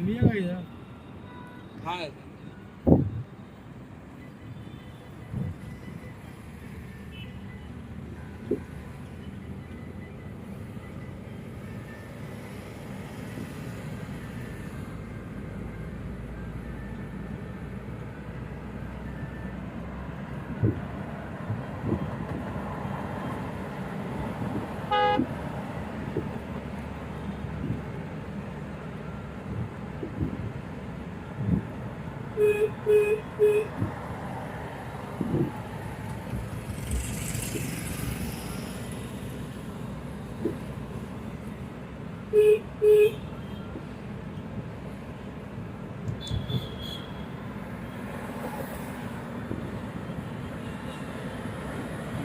हाँ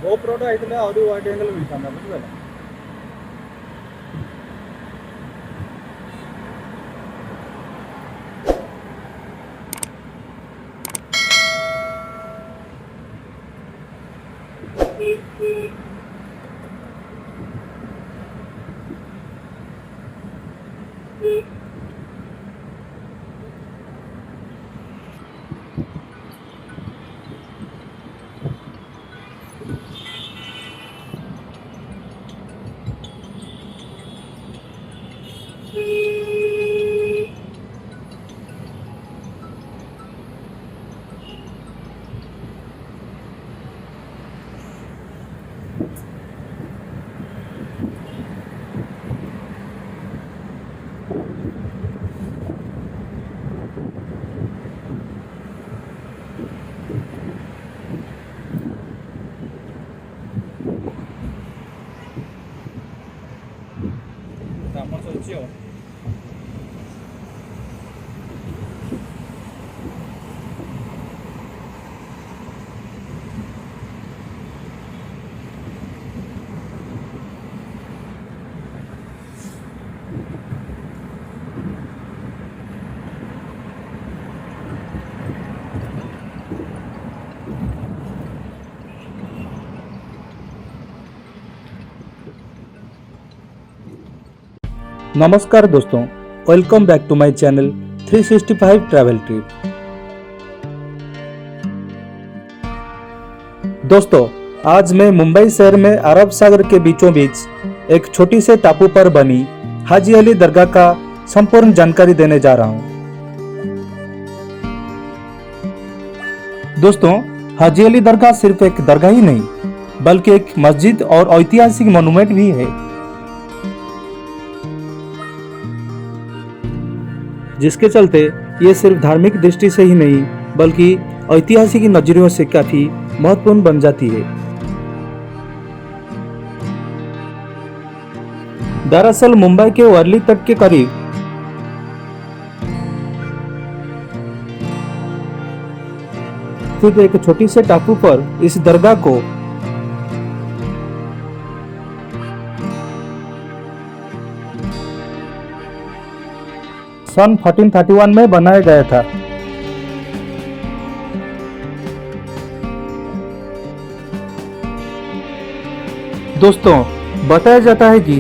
GoPro आइतले आउरी wide angle मिलता बुझे नमस्कार दोस्तों, welcome back to my channel 365 travel trip. दोस्तों, आज मैं मुंबई शहर में अरब सागर के बीचों बीच एक छोटी से टापू पर बनी हाजी अली दरगाह का संपूर्ण जानकारी देने जा रहा हूं। दोस्तों, हाजी अली दरगाह सिर्फ एक दरगाह ही नहीं बल्कि एक मस्जिद और ऐतिहासिक मोनूमेंट भी है, जिसके चलते ये सिर्फ धार्मिक दृष्टि से ही नहीं बल्कि ऐतिहासिक नजरियों से काफी महत्वपूर्ण बन जाती है। दरअसल मुंबई के वर्ली तट के करीब स्थित एक छोटी से टापू पर इस दरगाह को सन 1431 में बनाया गया था। दोस्तों, बताया जाता है कि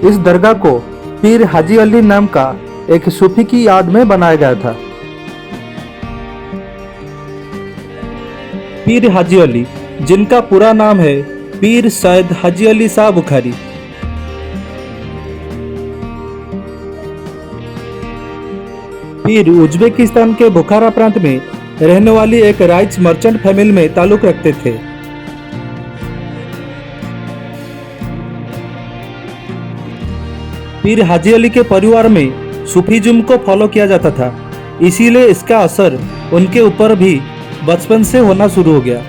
इस दरगाह को पीर हाजी अली नाम का एक सूफी की याद में बनाया गया था। पीर हाजी अली, जिनका पूरा नाम है पीर सैयद हाजी अली शाह बुखारी, पीर उज्बेकिस्तान के बुखारा प्रांत में रहने वाली एक राइच मर्चेंट फैमिली में ताल्लुक रखते थे। पीर हाजी अली के परिवार में सूफीज्म को फॉलो किया जाता था, इसीलिए इसका असर उनके ऊपर भी बचपन से होना शुरू हो गया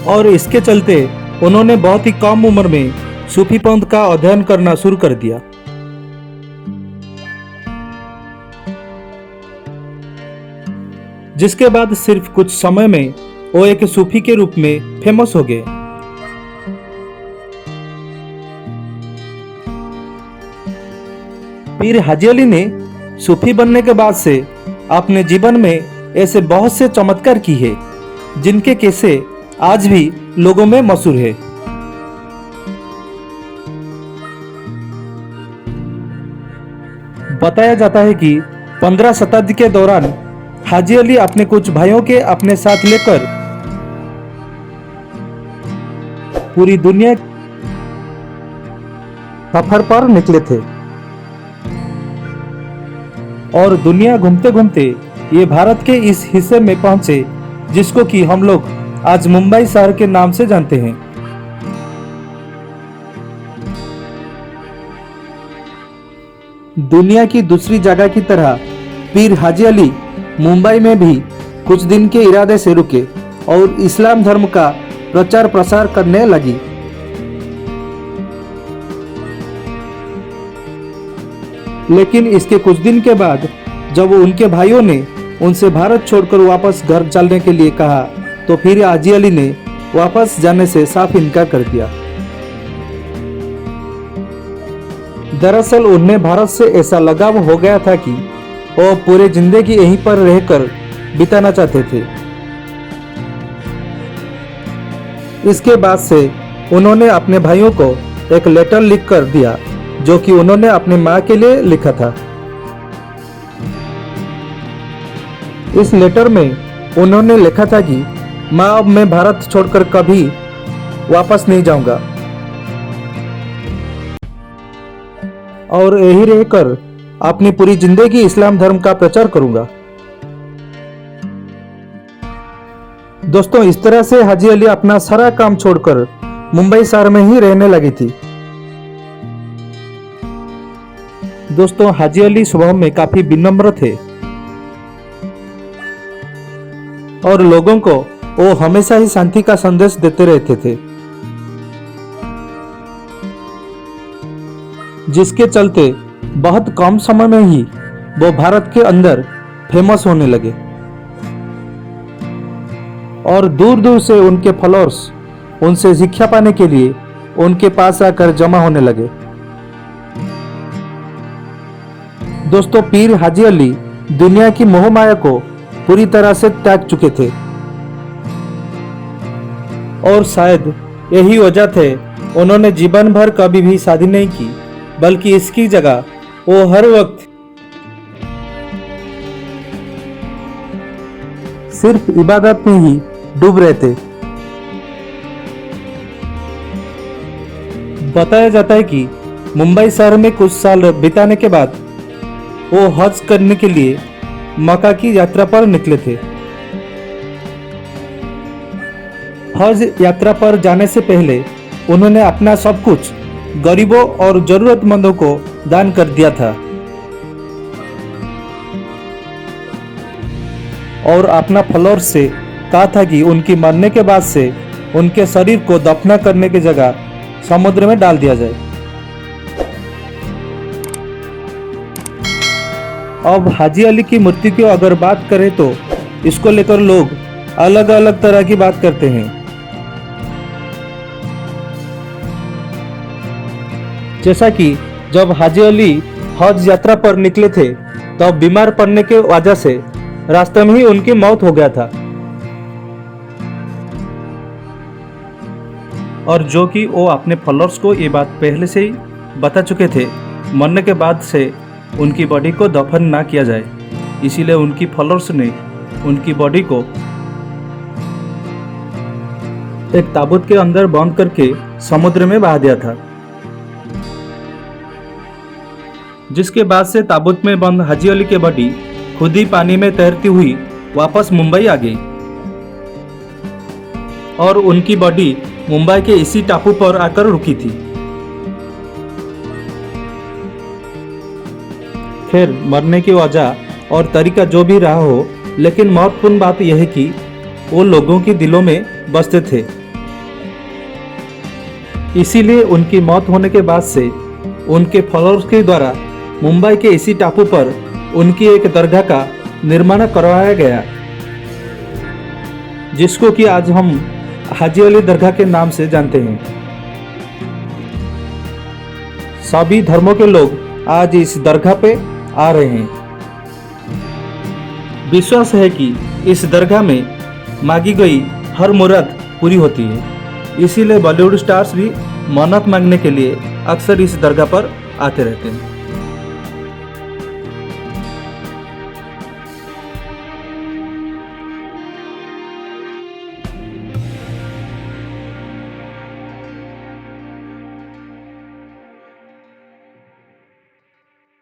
और इसके चलते उन्होंने बहुत ही कम उम्र में सूफी पंथ का अध्ययन करना शुरू कर दिया। जिसके बाद सिर्फ कुछ समय में वो एक सूफी के रूप में फेमस हो गए। पीर हाजी अली ने सूफी बनने के बाद से अपने जीवन में ऐसे बहुत से चमत्कार की है, जिनके किस्से आज भी लोगों में मशहूर है। बताया जाता है कि 15 शताब्दी के दौरान हाजी अली अपने कुछ भाइयों के अपने साथ लेकर पूरी दुनिया सफर पर निकले थे और दुनिया घूमते घूमते ये भारत के इस हिस्से में पहुंचे जिसको कि हम लोग आज मुंबई शहर के नाम से जानते हैं। दुनिया की दूसरी जगह की तरह पीर हाजी अली मुंबई में भी कुछ दिन के इरादे से रुके और इस्लाम धर्म का प्रचार प्रसार करने लगी। लेकिन इसके कुछ दिन के बाद जब उनके भाइयों ने उनसे भारत छोड़कर वापस घर चलने के लिए कहा तो फिर हाजी अली ने वापस जाने से साफ इनकार कर दिया। दरअसल उन्हें भारत से ऐसा लगाव हो गया था कि वो पूरे जिंदगी यहीं पर रहकर बिताना चाहते थे। इसके बाद से उन्होंने अपने भाइयों को एक लेटर लिख कर दिया जो कि उन्होंने अपनी माँ के लिए लिखा था। इस लेटर में उन्होंने लिखा था कि माँ अब मैं भारत छोड़कर कभी वापस नहीं जाऊंगा और यही रहकर अपनी पूरी जिंदगी इस्लाम धर्म का प्रचार करूंगा। दोस्तों, इस तरह से हाजी अली अपना सारा काम छोड़कर मुंबई शहर में ही रहने लगी थी। दोस्तों, हाजी अली स्वभाव में काफी विनम्र थे और लोगों को वो हमेशा ही शांति का संदेश देते रहते थे, जिसके चलते बहुत कम समय में ही वो भारत के अंदर फेमस होने लगे और दूर दूर से उनके फॉलोअर्स उनसे शिक्षा पाने के लिए उनके पास आकर जमा होने लगे। दोस्तों, पीर हाजी अली दुनिया की मोह माया को पूरी तरह से त्याग चुके थे और शायद यही वजह थे उन्होंने जीवन भर कभी भी शादी नहीं की, बल्कि इसकी जगह वो हर वक्त सिर्फ इबादत में ही डूब रहे थे। बताया जाता है कि मुंबई शहर में कुछ साल बिताने के बाद वो हज करने के लिए मक्का की यात्रा पर निकले थे। हज यात्रा पर जाने से पहले उन्होंने अपना सब कुछ गरीबों और जरूरतमंदों को दान कर दिया था और अपना फॉलोअर्स से कहा था कि उनकी मरने के बाद से उनके शरीर को दफना करने की जगह समुद्र में डाल दिया जाए। अब हाजी अली की मृत्यु की अगर बात करें तो इसको लेकर लोग अलग अलग तरह की बात करते हैं। जैसा कि जब हाजी अली हज यात्रा पर निकले थे तब बीमार पड़ने के वजह से रास्ते में ही उनकी मौत हो गया था और जो कि वो अपने फॉलोअर्स को ये बात पहले से ही बता चुके थे, मरने के बाद से उनकी बॉडी को दफन ना किया जाए, इसीलिए उनकी फॉलोअर्स ने उनकी बॉडी को एक ताबूत के अंदर बंद करके समुद्र में बहा दिया था, जिसके बाद से ताबूत में बंद हाजी अली की बॉडी खुद ही पानी में तैरती हुई वापस मुंबई आ गई और उनकी बॉडी मुंबई के इसी टापू पर आकर रुकी थी। खैर, मरने की वजह और तरीका जो भी रहा हो, लेकिन महत्वपूर्ण बात यह है कि वो लोगों के दिलों में बसते थे। इसीलिए उनकी मौत होने के बाद से उनके फॉलोअर्स के द्वारा मुंबई के इसी टापू पर उनकी एक दरगाह का निर्माण करवाया गया, जिसको कि आज हम हाजी अली दरगाह के नाम से जानते हैं। सभी धर्मों के लोग आज इस दरगाह पे आ रहे हैं। विश्वास है कि इस दरगाह में मांगी गई हर मुराद पूरी होती है, इसीलिए बॉलीवुड स्टार्स भी मन्नत मांगने के लिए अक्सर इस दरगाह पर आते रहते हैं।